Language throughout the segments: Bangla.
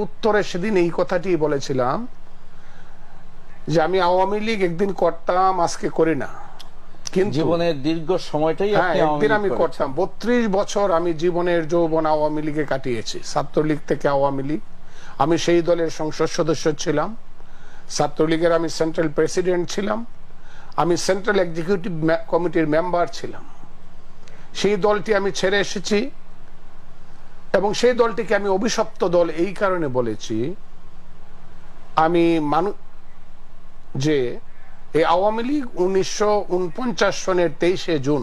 উত্তরে সেদিন এই কথাটি বলেছিলাম যে আমি আওয়ামী লীগ একদিন করতাম, আজকে করি না, কিন্তু জীবনের দীর্ঘ সময়টাই আপনি একদিন আমি আওয়ামী লীগ করতাম। 32 বছর আমি জীবনের যৌবন আওয়ামী লীগে কাটিয়েছি, ছাত্রলীগ থেকে আওয়ামী লীগ। আমি সেই দলের সংসদ সদস্য ছিলাম, ছাত্রলীগের আমি সেন্ট্রাল প্রেসিডেন্ট ছিলাম, আমি সেন্ট্রাল এক্সিকিউটিভ কমিটির মেম্বার ছিলাম। সেই দলটি আমি ছেড়ে এসেছি এবং সেই দলটিকে আমি অভিশপ্ত দল এই কারণে বলেছি, আমি যে এই আওয়ামী লীগ 1949 সনের 23শে জুন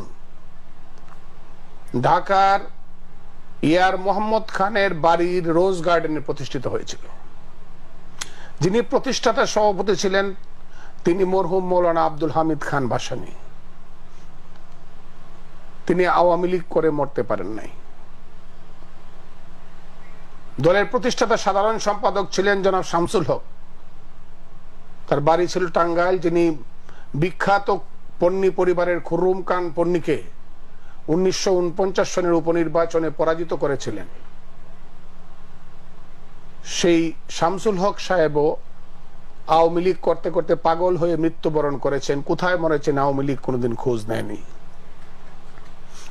ঢাকার ইয়ার মোহাম্মদ খানের বাড়ির রোজ গার্ডেনে প্রতিষ্ঠিত হয়েছিল। যিনি প্রতিষ্ঠাতা সভাপতি ছিলেন তিনি মরহুম মৌলানা আব্দুল হামিদ খান ভাসানী। তিনি আওয়ামী লীগ করে মরতে পারেন নাই। দলের প্রতিষ্ঠাতা সাধারণ সম্পাদক ছিলেন জনাব শামসুল হক, তার বাড়ি ছিল টাঙ্গাইল। যিনি বিখ্যাত পন্নী পরিবারের খুররুম খান পন্নীকে 1949 সনের উপনির্বাচনে পরাজিত করেছিলেন। সেই শামসুল হক সাহেবও আওয়ামী লীগ করতে করতে পাগল হয়ে মৃত্যুবরণ করেছেন। কোথায় মরেছেন আওয়ামী লীগ কোনোদিন খোঁজ নেয়নি।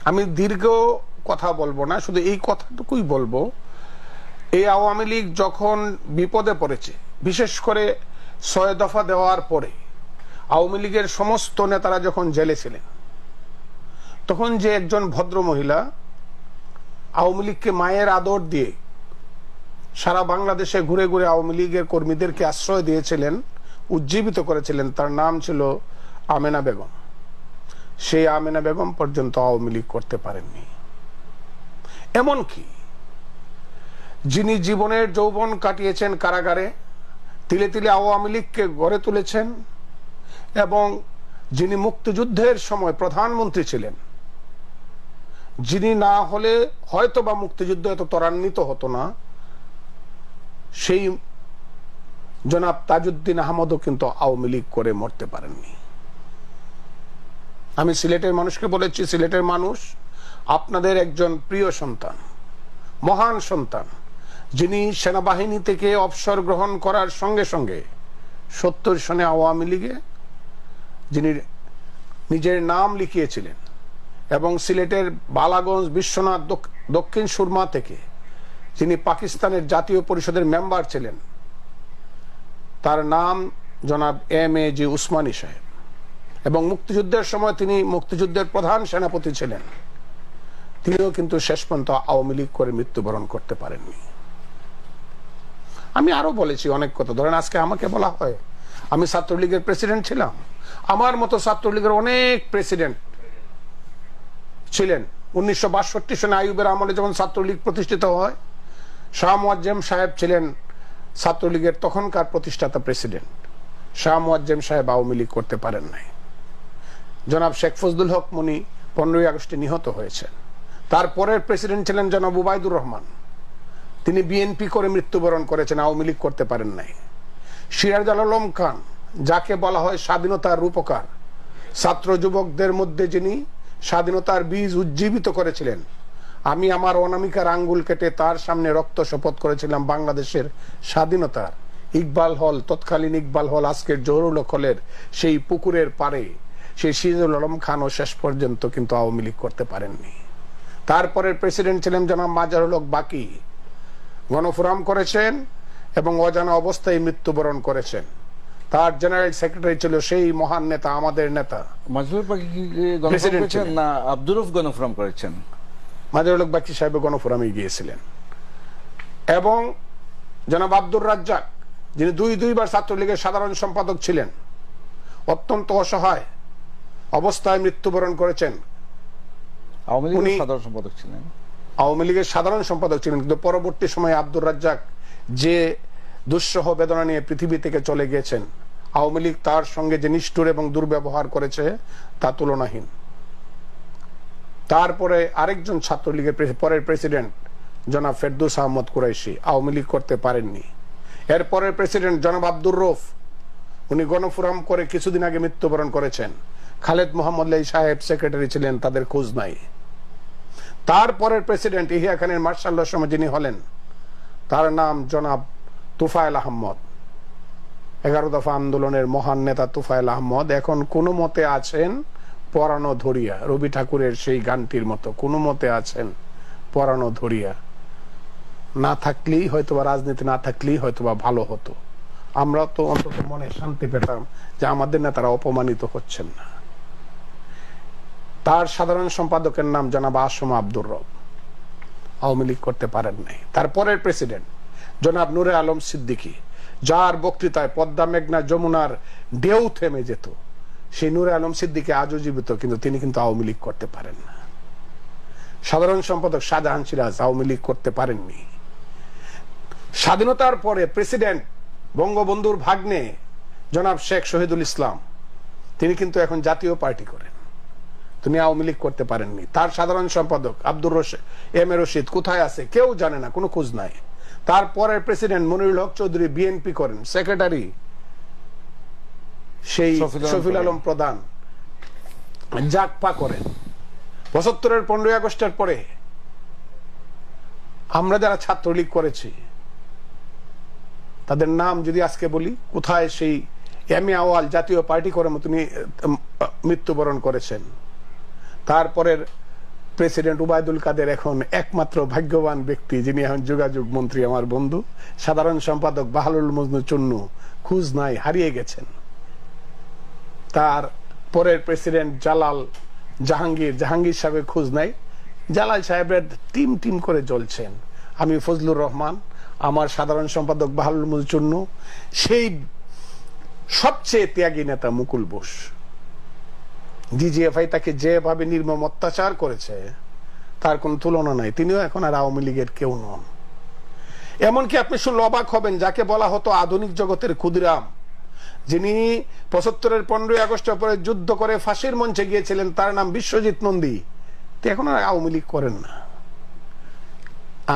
আমি দীর্ঘ কথা বলবো না, শুধু এই কথাটুকুই বলবো, এই আওয়ামী লীগ যখন বিপদে পড়েছে, বিশেষ করে 6 দফা দেওয়ার পরে আওয়ামী লীগের সমস্ত নেতারা যখন জেলে ছিলেন, তখন যে একজন ভদ্র মহিলা আওয়ামী লীগকে মায়ের আদর দিয়ে সারা বাংলাদেশে ঘুরে ঘুরে আওয়ামী লীগের কর্মীদেরকে আশ্রয় দিয়েছিলেন, উজ্জীবিত করেছিলেন, তার নাম ছিল আমেনা বেগম। সেই আমেনা বেগম পর্যন্ত আওয়ামী লীগ করতে পারেননি। এমনকি যিনি জীবনের যৌবন কাটিয়েছেন কারাগারে, তিলে তিলে আওয়ামী লীগকে গড়ে তুলেছেন, এবং যিনি মুক্তিযুদ্ধের সময় প্রধানমন্ত্রী ছিলেন, যিনি না হলে হয়তোবা মুক্তিযুদ্ধ এত ত্বরান্বিত হতো না, সেই জনাব তাজউদ্দিন আহমদও কিন্তু আওয়ামী লীগ করে মরতে পারেননি। আমি সিলেটের মানুষকে বলেছি, সিলেটের মানুষ আপনাদের একজন প্রিয় সন্তান, মহান সন্তান, যিনি সেনাবাহিনী থেকে অবসর গ্রহণ করার সঙ্গে সঙ্গে 70 সনে আওয়ামী লীগে যিনি নিজের নাম লিখিয়েছিলেন, এবং সিলেটের বালাগঞ্জ বিশ্বনাথ দক্ষিণ সুরমা থেকে যিনি পাকিস্তানের জাতীয় পরিষদের মেম্বার ছিলেন, তার নাম জনাব MAG উসমানী সাহেব, এবং মুক্তিযুদ্ধের সময় তিনি মুক্তিযুদ্ধের প্রধান সেনাপতি ছিলেন। তিনিও কিন্তু শেষ পর্যন্ত আওয়ামী লীগ করে মৃত্যুবরণ করতে পারেননি। আমি আরো বলেছি অনেক কথা। ধরেন আজকে আমাকে বলা হয় আমি ছাত্রলীগের প্রেসিডেন্ট ছিলাম, আমার মতো ছাত্রলীগের অনেক প্রেসিডেন্ট ছিলেন। 1962 সনে আইয়ুবের আমলে যখন ছাত্রলীগ প্রতিষ্ঠিত হয়, শাহ মুয়াজ্জেম সাহেব ছিলেন ছাত্রলীগের তখনকার প্রতিষ্ঠাতা প্রেসিডেন্ট। শাহ মুয়াজ্জেম সাহেব আওয়ামী লীগ করতে পারেন নাই। জনাব শেখ ফজলুল হক মনি 15ই আগস্টে নিহত হয়েছেন। তারপরের প্রেসিডেন্ট ছিলেন জনাব উবাইদুর রহমান, তিনি বিএনপি করে মৃত্যুবরণ করেছেন, আওয়ামী লীগ করতে পারেন নাই। সিরাজ আলম খান, যাকে বলা হয় স্বাধীনতার রূপকার, ছাত্র যুবকদের মধ্যে যিনি স্বাধীনতার বীজ উজ্জীবিত করেছিলেন, আমি আমার অনামিকার আঙ্গুল কেটে তার সামনে রক্ত শপথ করেছিলাম বাংলাদেশের স্বাধীনতার। ইকবাল হল, তৎকালীন ইকবাল হল, আজকের জহুরুল হলের সেই পুকুরের পারে সেই সিরাজুল আলম খানও শেষ পর্যন্ত কিন্তু আওয়ামী লীগ করতে পারেননি। তারপরের প্রেসিডেন্ট ছিলেন জনাব মাজারুল হক বাকি, গণফোরাম করেছেন এবং অজানা অবস্থায় মৃত্যুবরণ করেছেন। তার জেনারেল সেক্রেটারি ছিল সেই মহান নেতা, আমাদের নেতা মাজরুল বাকি গণফোরাম করেছেন না আব্দুর রউফ গণফোরাম করেছেন? মাজরুল হক বাকি সাহেব গণফোরামে গিয়েছিলেন। এবং জনাব আব্দুর রাজ্জাক, যিনি দুইবার ছাত্রলীগের সাধারণ সম্পাদক ছিলেন, অত্যন্ত অসহায় অবস্থায় মৃত্যুবরণ করেছেন। আওয়ামী লীগের সাধারণ সম্পাদক ছিলেন, আওয়ামী লীগের সাধারণ সম্পাদক ছিলেন, কিন্তু পরবর্তী সময়ে আব্দুর রাজ্জাক যে দুঃসহ বেদনা নিয়ে পৃথিবী থেকে চলে গিয়েছেন, আওয়ামী লীগ তার সঙ্গে যে নিষ্ঠুর এবং দুর্ব্যবহার করেছে তা তুলনাহীন। তারপরে আরেকজন ছাত্রলীগের পরের প্রেসিডেন্ট জনাব ফেরদৌস আহমদ কুরাইশি আওয়ামী লীগ করতে পারেননি। এরপরের প্রেসিডেন্ট জনাব আব্দুর রউফ, উনি গণফোরাম করে কিছুদিন আগে মৃত্যুবরণ করেছেন। খালেদ মোহাম্মদ লাই সাহেব সেক্রেটারি ছিলেন, তাদের খোঁজ নাই। তারপরের প্রেসিডেন্ট ইহিয়া খানের মার্শাল্লার সময় যিনি হলেন, তার নাম জনাব তুফায়েল আহমদ, 11 দফা আন্দোলনের মহান নেতা তুফায়েল আহমদ। এখন কোনো মতে আছেন পরানো ধরিয়া, রবি ঠাকুরের সেই গানটির মতো, কোনো মতে আছেন পরানো ধরিয়া। না থাকলেই হয়তোবা রাজনীতি না থাকলেই হয়তোবা ভালো হতো, আমরা তো অন্তত মনে শান্তি পেতাম যে আমাদের নেতারা অপমানিত হচ্ছেন না। তার সাধারণ সম্পাদকের নাম জনাব আসম আব্দুর রব, আওয়ামী লীগ করতে পারেন নাই। তারপরের প্রেসিডেন্ট জনাব নূরে আলম সিদ্দিকী, যার বক্তৃতায় পদ্মা মেঘনা যমুনার ঢেউ থেমে যেত, সেই নূরে আলম সিদ্দিকী আজও জীবিত, কিন্তু তিনি কিন্তু আওয়ামী লীগ করতে পারেন না। সাধারণ সম্পাদক শাহজাহান সিরাজ আওয়ামী লীগ করতে পারেননি। স্বাধীনতার পরে প্রেসিডেন্ট বঙ্গবন্ধুর ভাগ্নে জনাব শেখ শহীদুল ইসলাম, তিনি কিন্তু এখন জাতীয় পার্টি করেন, তিনি আওয়ামী লীগ করতে পারেননি। তার সাধারণ সম্পাদক আব্দুর রশিদ এম এ রশিদ কোথায় আছে কেউ জানে না, কোনো খোঁজ নাই। তারপরের প্রেসিডেন্ট মনিরুল হক চৌধুরী বিএনপি করেন, সেক্রেটারি সেই শফিউল আলম প্রধান জাকপা করেন। ৭৫-এর 15ই আগস্টের পরে আমরা যারা ছাত্রলীগ করেছি তাদের নাম যদি আজকে বলি, কোথায় সেই এম এ আওয়াল জাতীয় পার্টি করে তিনি মৃত্যুবরণ করেছেন। তারপরের প্রেসিডেন্ট উবায়দুল কাদের এখন একমাত্র ভাগ্যবান ব্যক্তি, যিনি এখন যোগাযোগ মন্ত্রী, আমার বন্ধু। সাধারণ সম্পাদক বাহালুল মজনু চুন্নু, খুঁজ নাই, হারিয়ে গেছেন। তার পরের প্রেসিডেন্ট জালাল জাহাঙ্গীর সাহেবের খোঁজ নাই। জালাল সাহেবের টিম টিম করে জ্বলছেন। আমি ফজলুর রহমান, আমার সাধারণ সম্পাদক বাহালুল মজনু চুন্নু, সেই সবচেয়ে ত্যাগী নেতা মুকুল বোস। ডিজিএফআই তাকে যেভাবে নির্মম অত্যাচার করেছে তার কোন তুলনা নাই। তিনিও এখন আর আওয়ামী লীগের কেউ নন। এমনকি আপনি শুনলে অবাক হবেন, যাকে বলা হতো আধুনিক জগতের ক্ষুদিরাম, যিনি ৭৫-এর 15ই আগস্টের পরে যুদ্ধ করে ফাঁসির মঞ্চে গিয়েছিলেন, তার নাম বিশ্বজিৎ নন্দী, এখন আর আওয়ামী লীগ করেন না।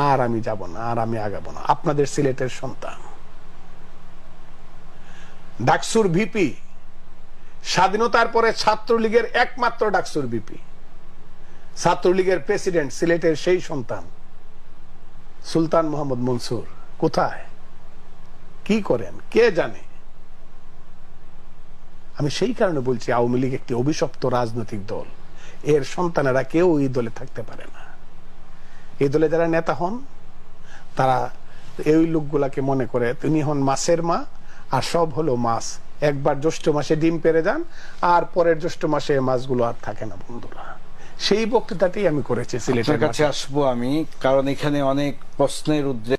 আর আমি যাব না, আর আমি আগাবো না। আপনাদের সিলেটের সন্তান, ডাকসুর ভিপি, স্বাধীনতার পরে ছাত্রলীগের একমাত্র ডাকসুর ভিপি, ছাত্রলীগের প্রেসিডেন্ট, সিলেটের সেই সন্তান সুলতান মোহাম্মদ মনসুর, কোথায় কি করেন কে জানে। আমি সেই কারণে বলছি আওয়ামী লীগ একটি অভিশপ্ত রাজনৈতিক দল, এর সন্তানেরা কেউ এই দলে থাকতে পারে না। এই দলে যারা নেতা হন তারা এই লোকগুলাকে মনে করে তিনি হন মাছের মা, আর সব হলো মাছ। একবার জ্যৈষ্ঠ মাসে ডিম পেরে যান, আর পরের জ্যৈষ্ঠ মাসে মাছগুলো আর থাকে না। বন্ধুরা, সেই বক্তৃতাটি আমি করেছি সিলেটের কাছে আসবো আমি, কারণ এখানে অনেক প্রশ্নের উদ্রেক